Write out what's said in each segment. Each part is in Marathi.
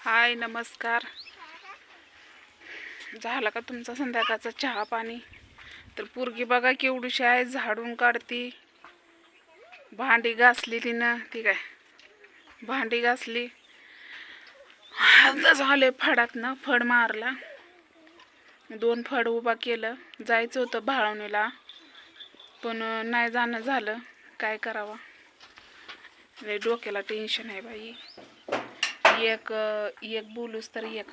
हाय, नमस्कार. झाला का तुमचा संध्याकाळचा चहा पाणी? तर पोरगी बघा केवढीशी आहे, झाडून काढती. भांडी घासलेली ना, ती काय भांडी घासली. आता झाले फडात ना, फड मारला. 2 फड उभा केलं. जायचं होतं भाळवणीला, पण नाही जाणं झालं. काय करावं, लय डोक्याला टेन्शन आहे बाई. एक बोलूस तर एक.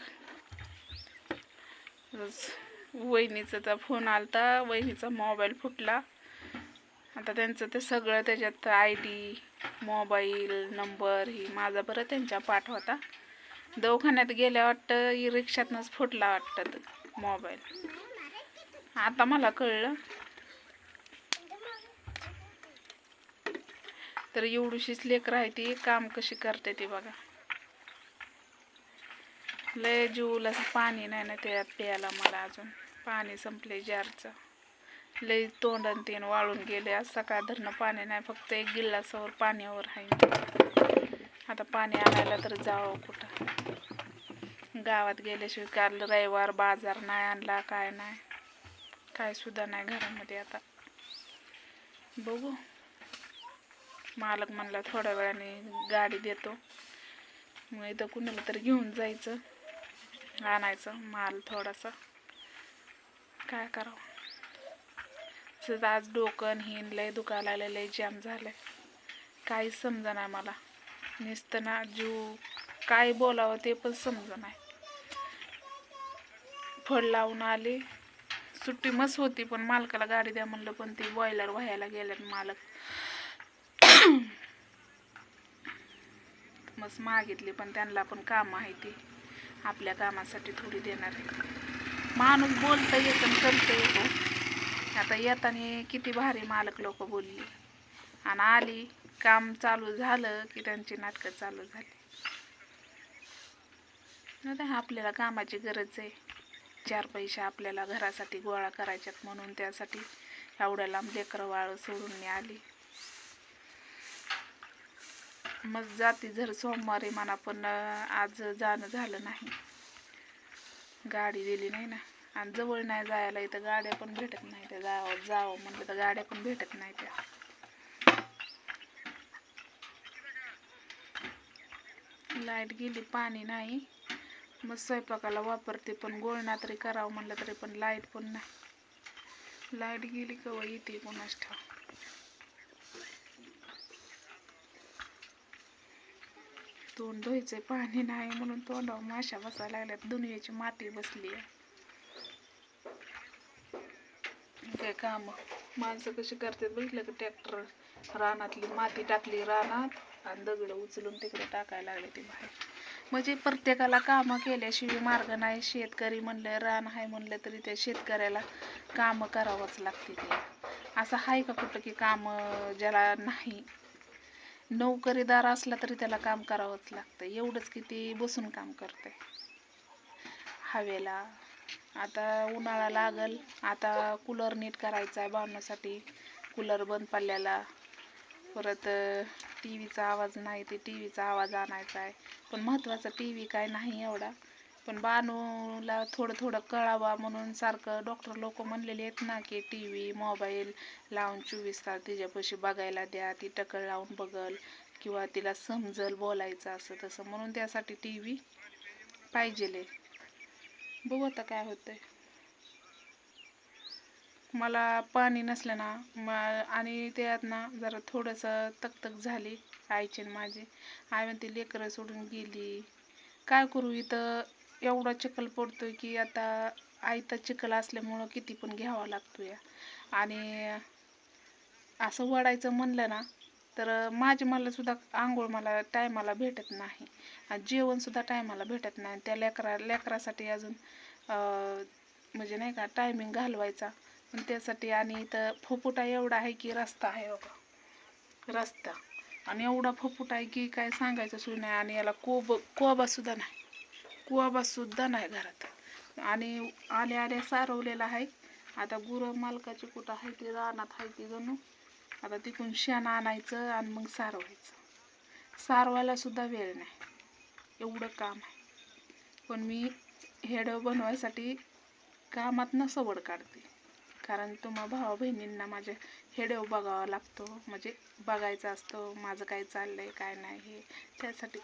वहिनीचा फोन आलता, वहिनीचा मोबाईल फुटला. आता त्यांचं ते सगळं त्याच्यात ID, मोबाईल नंबर ही माझा बरं त्यांच्या पाठ होता. दवाखान्यात गेल्या वाटतं, रिक्षातनंच फुटला वाटतं मोबाईल. आता मला कळलं. तर एवढीशीच लेकरं आहे ती, काम कशी करते ती बघा. लय जीवला पाणी नाही ना त्यात प्यायला. मला अजून पाणी संपले जारचं. लय तोंडन तीन वाळून गेले. आज सकाळ धरणं पाणी नाही, फक्त 1 गिल्लासावर पाण्यावर आहे. आता पाणी आणायला तर जावं कुठं. गावात गेल्याशिवाय काल रविवार बाजार नाही आणला, काय नाही, काय सुद्धा नाही घरामध्ये. आता बघू, मालक म्हणला थोड्या वेळाने गाडी देतो. मग इथं कुणाला तरी घेऊन जायचं, आणायचं माल थोडासा. काय करावं, आज डोकं हिन लय दुखायला लागलं, लय जाम झालंय. काहीच समजा नाही मला. नुसतं ना जीव, काय बोलावं ते पण समजा नाही. फळ लावून आले. सुट्टी मस्त होती, पण मालकाला गाडी द्या म्हणलं, पण ती बॉयलर व्हायला गेल्यात मालक. मस्त मागितली, पण त्यांना पण काम आहे. ती आपल्या कामासाठी थोडी देणार आहे. माणूस बोलता येतं आणि करता येतो. आता येताना किती भारी मालक लोक बोलली, आणि आली काम चालू झालं की त्यांची नाटकं चालू झाली. आपल्याला कामाची गरज आहे. 4 पैसे आपल्याला घरासाठी गोळा करायच्यात, म्हणून त्यासाठी एवढ्या लांब लेकरं वाळं सोडून मी आली. मग जाती जर सोमवारी म्हणा, पण आज जाणं झालं नाही. गाडी दिली नाही ना, आणि जवळ नाही जायला. इथं गाड्या पण भेटत नाही. त्या गावात जावं म्हणलं तर गाड्या पण भेटत नाही. त्या लाईट गेली, पाणी नाही. मग स्वयंपाकाला वापरते, पण गोळणा तरी करावं म्हणलं तरी पण लाईट पण नाही. लाईट गेली केव्हा येते कोणास ठाव. तोंड धुवायचंय, पाणी नाही म्हणून तोंडावर माशा बसायला लागल्यात. दुनियेची माती बसली आहे. काय काम माणसं कशी करतात बघितलं का? ट्रॅक्टर रानातली माती टाकली रानात, आणि दगड उचलून तिकडे टाकायला लागले ती बाहेर. म्हणजे प्रत्येकाला कामं केल्याशिवाय मार्ग नाही. शेतकरी म्हणलं, रान आहे म्हणलं तरी त्या शेतकऱ्याला कामं करावंच लागते. ते असं आहे का कुठं की कामं ज्याला नाही? नोकरीदार असला तरी त्याला काम करावंच लागतं. एवढंच की ती बसून काम करते हवेला. आता उन्हाळा लागल, आता कूलर नीट करायचा आहे बांधण्यासाठी. कूलर बंद पडलेला. परत TV चा आवाज नाही, ते TV चा आवाज आणायचा आहे. पण महत्त्वाचा TV काय नाही एवढा, पण बानूला थोडं थोडं कळावा म्हणून सारखं डॉक्टर लोक म्हणलेले आहेत ना की TV मोबाईल लावून 24 तास तिच्यापाशी बघायला द्या. ती टकल लावून बघल किंवा तिला समजल बोलायचं असं तसं, म्हणून त्यासाठी TV पाहिजेले. बघू आता काय होतंय. मला पाणी नसलं ना, आणि त्यात ना जरा थोडंसं तकतक झाली आईची आणि माझी. आई म्हणते लेकरं सोडून गेली, काय करू. इथं एवढा चिखल पडतोय की आता आयता चिखल असल्यामुळं किती पण घ्यावा लागतो या. आणि असं वडायचं म्हणलं ना तर मला सुद्धा आंघोळ मला टायमाला भेटत नाही, आणि जेवणसुद्धा टायमाला भेटत नाही. त्या लेकरासाठी अजून म्हणजे नाही का टायमिंग घालवायचा. पण त्यासाठी आणि इथं फुफुटा एवढा आहे की रस्ता आहे बघा, रस्ता. आणि एवढा फुफुटा आहे की काय सांगायचं सोय नाही. आणि याला कोबासुद्धा नाही, कोबासुद्धा नाही घरात. आणि आल्या सारवलेला आहे. आता गुरं मालकाची कुठं आहे ती रानात आहे ती जणू. आता तिकडून शेण आणायचं आणि मग सारवायचं. सारवायला सुद्धा वेळ नाही, एवढं काम आहे. पण मी हेडो बनवायसाठी कामातनं सवड काढते, कारण तुम्हा भावा बहिणींना माझ्या हेडो बघावा लागतो, म्हणजे बघायचा असतो माझं काय चाललंय काय नाही हे, त्यासाठी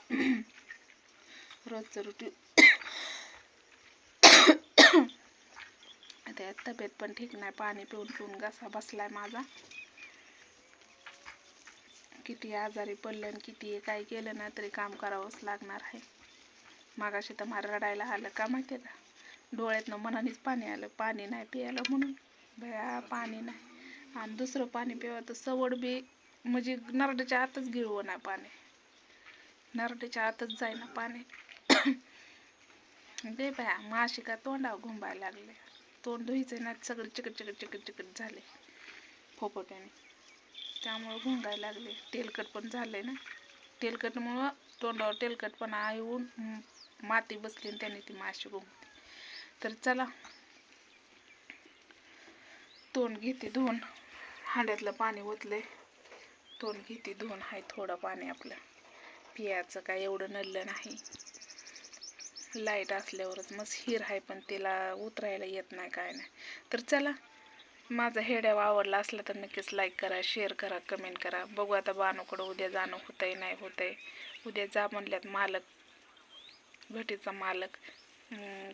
रोजचं रुटीन. आता तब्येत पण ठीक नाही, पाणी पिऊन पिऊन घसा बसलाय माझा. किती आजारी पडलं आणि किती काय केलं ना तरी काम करावंच लागणार आहे. मागाशी तर मला रडायला आलं का माहिती आहे का, डोळ्यातनं मनानेच पाणी आलं, पाणी नाही प्यायला म्हणून. भया पाणी नाही, आणि दुसरं पाणी प्यावं तर सवड बी म्हणजे नरड्याच्या आतच गिळवं नाही पाणी, नरड्याच्या आतच जाईना पाणी. दे भया माशी का तोंडावर घुंबायला लागले, तोंड धुईचं नाही, सगळं चिकट चिकट चिकट चिकट झाले फोपट्याने, त्यामुळं घुंगायला लागले. तेलकट पण झालंय ना, तेलकटमुळं तोंडावर तेलकटपणा येऊन माती बसली आणि त्याने ती माशी घुमते. तर चला तोंड घेते धुवून, हांड्यातलं पाणी ओतले, तोंड घेते धुवून. आहे थोडं पाणी आपलं पियाचं, काय एवढं नडलं नाही. लाईट असल्यावरच मस्त हिर आहे, पण तिला उतरायला येत नाही काय नाही. तर चला, माझा हेड्या आवडला असला तर नक्कीच लाईक करा, शेअर करा, कमेंट करा. बघू आता बानूकडं उद्या जाणं होतंय नाही होतंय. उद्या जा म्हणल्यात मालक, भटीचा मालक,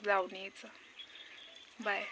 जाऊन यायचं. बाय.